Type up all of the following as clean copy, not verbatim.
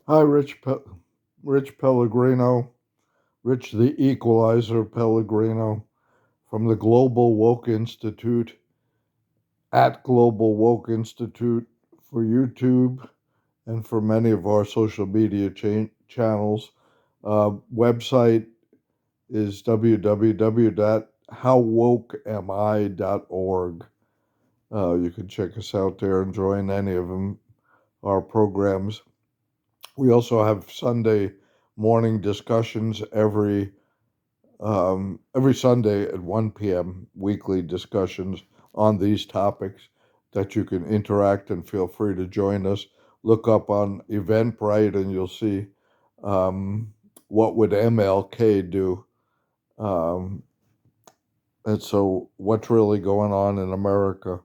Hi, Rich Pellegrino, Rich the Equalizer Pellegrino from the Global Woke Institute at Global Woke Institute for YouTube and for many of our social media channels. Website is www.howwokeami.org. You can check us out there and join any of them, our programs. We also have Sunday morning discussions every Sunday at 1 p.m., weekly discussions on these topics that you can interact and feel free to join us. Look up on Eventbrite and you'll see um, what would MLK do. Um, and so, what's really going on in America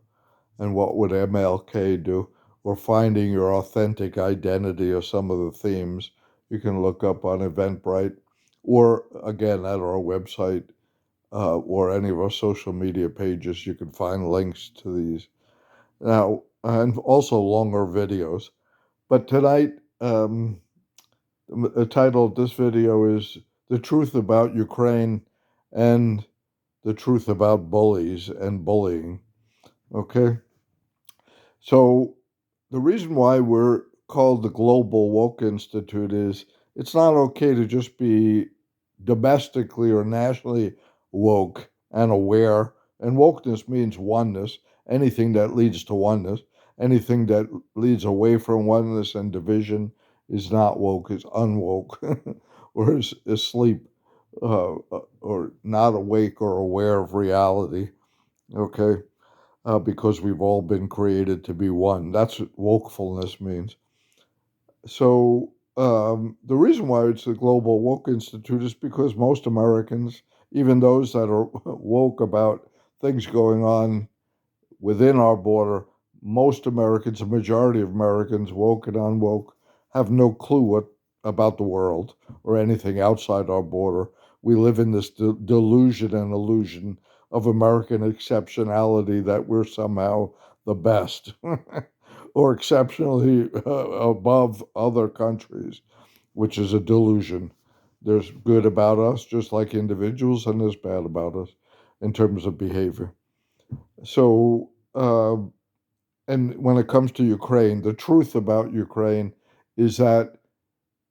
and what would MLK do? Or finding your authentic identity or some of the themes you can look up on Eventbrite or again at our website or any of our social media pages. You can find links to these now, and also longer videos. But tonight, the title of this video is "The Truth About Ukraine and the Truth About Bullies and Bullying." Okay, so the reason why we're called the Global Woke Institute is it's not okay to just be domestically or nationally woke and aware. And wokeness means oneness, anything that leads to oneness, anything that leads away from oneness and division is not woke, is unwoke, or is asleep, or not awake or aware of reality. Okay, because we've all been created to be one. That's what wokefulness means. So the reason why it's the Global Woke Institute is because most Americans, even those that are woke about things going on within our border, most Americans, a majority of Americans, woke and unwoke, have no clue what about the world or anything outside our border. We live in this delusion and illusion of American exceptionality that we're somehow the best or exceptionally above other countries, which is a delusion. There's good about us, just like individuals, and there's bad about us in terms of behavior. So, and when it comes to Ukraine, the truth about Ukraine is that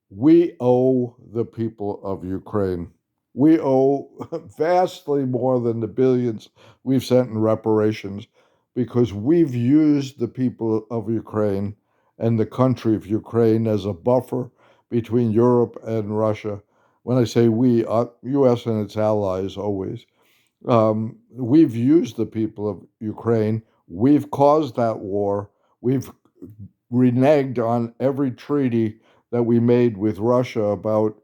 we owe the people of Ukraine. We owe vastly more than the billions we've sent in reparations because we've used the people of Ukraine and the country of Ukraine as a buffer between Europe and Russia. When I say we, US and its allies always. We've used the people of Ukraine. We've caused that war. We've reneged on every treaty that we made with Russia about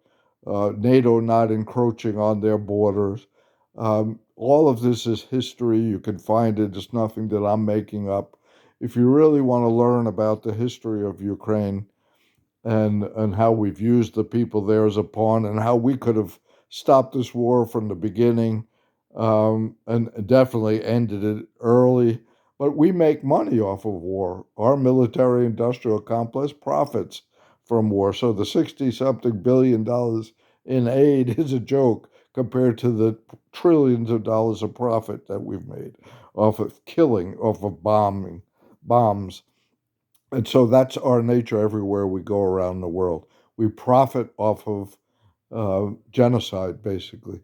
NATO not encroaching on their borders. All of this is history. You can find it. It's nothing that I'm making up. If you really want to learn about the history of Ukraine and how we've used the people there as a pawn and how we could have stopped this war from the beginning and definitely ended it early. But we make money off of war. Our military industrial complex profits from war. So the 60 something billion dollars in aid is a joke compared to the trillions of dollars of profit that we've made off of killing, off of bombs. And so that's our nature everywhere we go around the world. We profit off of genocide, basically.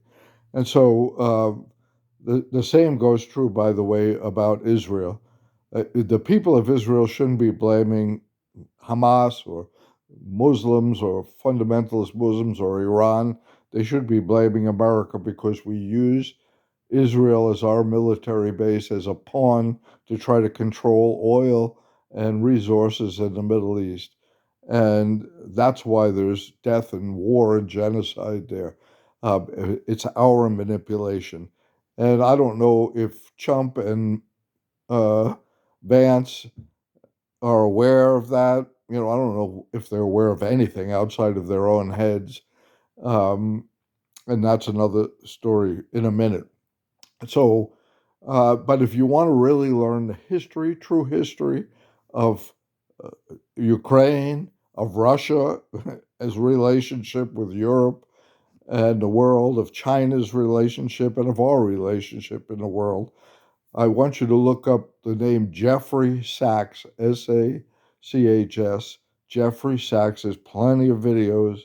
And so the same goes true, by the way, about Israel. The people of Israel shouldn't be blaming Hamas or Muslims or fundamentalist Muslims or Iran. They should be blaming America because we use Israel as our military base as a pawn to try to control oil and resources in the Middle East. And that's why there's death and war and genocide there. Uh, it's our manipulation. And I don't know if Trump and uh, Vance are aware of that. I don't know if they're aware of anything outside of their own heads. Um, and that's another story in a minute. So, but if you want to really learn the history, true history of Ukraine, of Russia, as relationship with Europe and the world, of China's relationship, and of our relationship in the world. I want you to look up the name Jeffrey Sachs, Sachs. Jeffrey Sachs. There's plenty of videos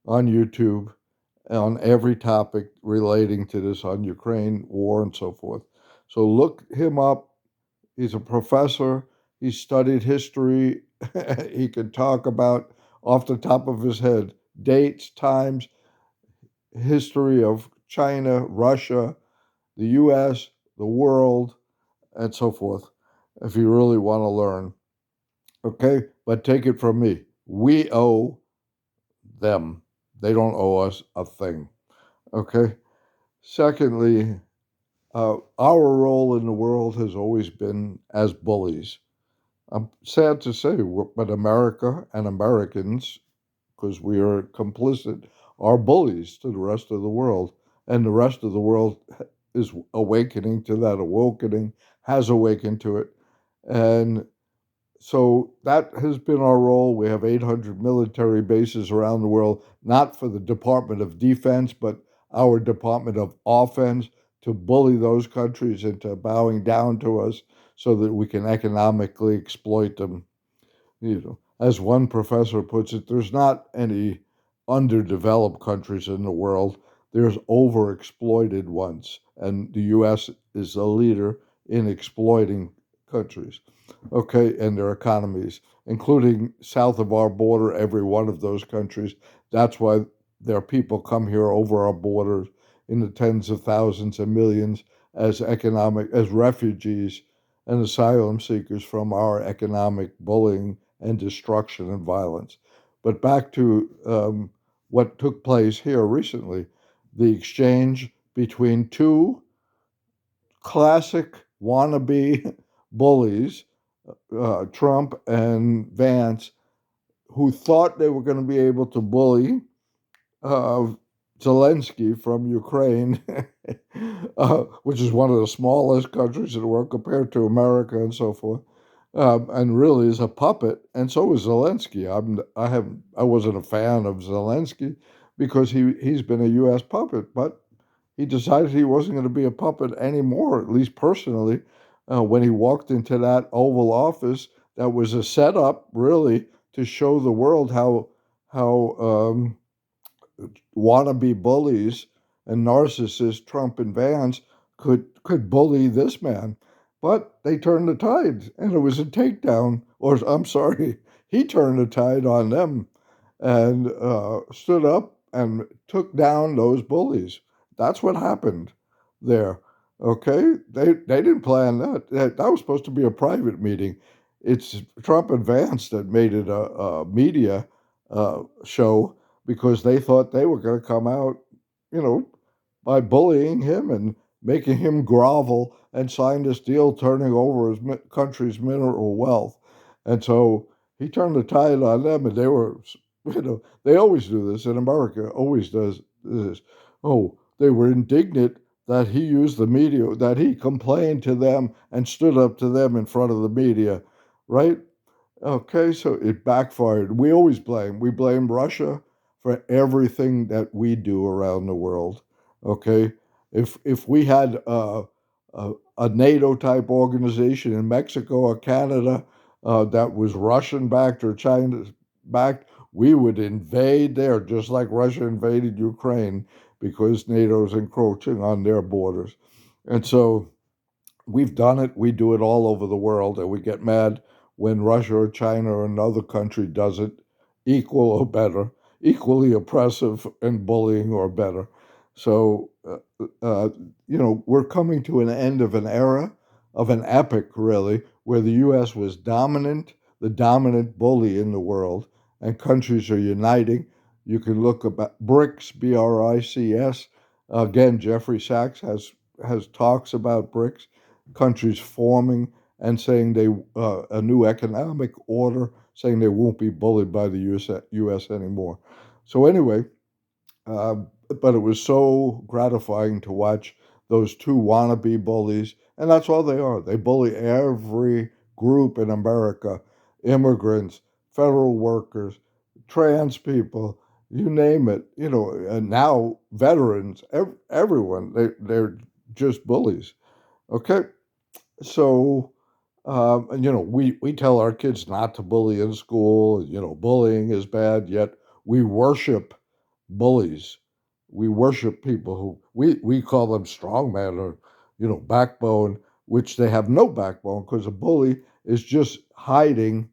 on YouTube on every topic relating to this, on Ukraine war and so forth. So look him up. He's a professor. He studied history. He could talk about, off the top of his head, dates, times, history of China, Russia, the US, the world, and so forth, if you really want to learn. Okay? But take it from me. We owe them. They don't owe us a thing. Okay? Secondly, our role in the world has always been as bullies. I'm sad to say, but America and Americans, because we are complicit, are bullies to the rest of the world. And the rest of the world is awakening to that, has awakened to it. And so that has been our role. We have 800 military bases around the world, not for the Department of Defense, but our Department of Offense, to bully those countries into bowing down to us so that we can economically exploit them. As one professor puts it, there's not any underdeveloped countries in the world. There's overexploited ones, and the U.S. is a leader in exploiting countries, okay, and their economies, including south of our border, every one of those countries. That's why their people come here over our borders in the tens of thousands and millions as refugees and asylum seekers from our economic bullying and destruction and violence. But back to what took place here recently, the exchange between two classic wannabe bullies, Trump and Vance, who thought they were going to be able to bully uh, Zelensky from Ukraine, which is one of the smallest countries in the world compared to America and so forth, and really is a puppet. And so is Zelensky. I wasn't a fan of Zelensky because he's been a U.S. puppet, but he decided he wasn't going to be a puppet anymore, at least personally, when he walked into that Oval Office. That was a setup, really, to show the world how wannabe bullies and narcissists, Trump and Vance, could bully this man. But they turned the tide, and it was a takedown. Or I'm sorry, he turned the tide on them and stood up and took down those bullies. That's what happened there. Okay, they didn't plan that. That was supposed to be a private meeting. It's Trump and Vance that made it a media show because they thought they were going to come out, you know, by bullying him and making him grovel and sign this deal, turning over his country's mineral wealth. And so he turned the tide on them, and they were, they always do this in America, always does this. Oh, they were indignant that he used the media, that he complained to them and stood up to them in front of the media, right? Okay, so it backfired. We blame Russia for everything that we do around the world. Okay, if we had a NATO type organization in Mexico or Canada that was Russian backed or China backed, we would invade there just like Russia invaded Ukraine because NATO's encroaching on their borders. And so we've done it. We do it all over the world, and we get mad when Russia or China or another country does it equal or better, equally oppressive and bullying or better. So, we're coming to an end of an era, of an epoch, really, where the U.S. was dominant, the dominant bully in the world, and countries are uniting. You can look about BRICS, BRICS. Again, Jeffrey Sachs has talks about BRICS, countries forming and saying they a new economic order, saying they won't be bullied by the U.S. anymore. So anyway, uh, but it was so gratifying to watch those two wannabe bullies, and that's all they are. They bully every group in America: immigrants, federal workers, trans people, you name it, and now veterans, everyone, they're just bullies. Okay, so and we tell our kids not to bully in school. Bullying is bad, yet we worship bullies. We worship people who we call them strongman or backbone, which they have no backbone because a bully is just hiding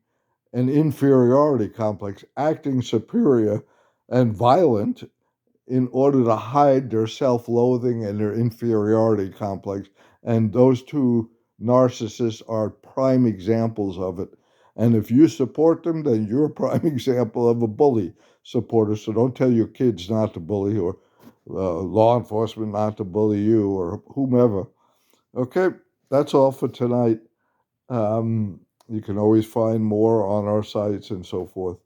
an inferiority complex, acting superior and violent in order to hide their self loathing and their inferiority complex. And those two narcissists are prime examples of it. And if you support them, then you're a prime example of a bully supporter. So don't tell your kids not to bully or law enforcement not to bully you or whomever. Okay, that's all for tonight. You can always find more on our sites and so forth.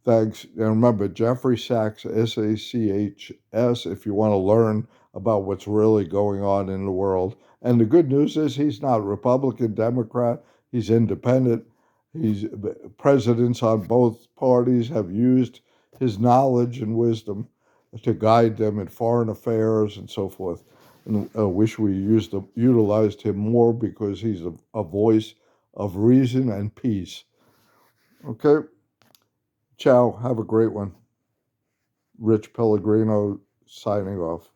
Thanks. And remember, Jeffrey Sachs, Sachs, if you want to learn about what's really going on in the world. And the good news is he's not Republican, Democrat, he's independent. He's presidents on both parties have used his knowledge and wisdom to guide them in foreign affairs and so forth. And I wish we utilized him more because he's a voice of reason and peace. Okay. Ciao. Have a great one. Rich Pellegrino signing off.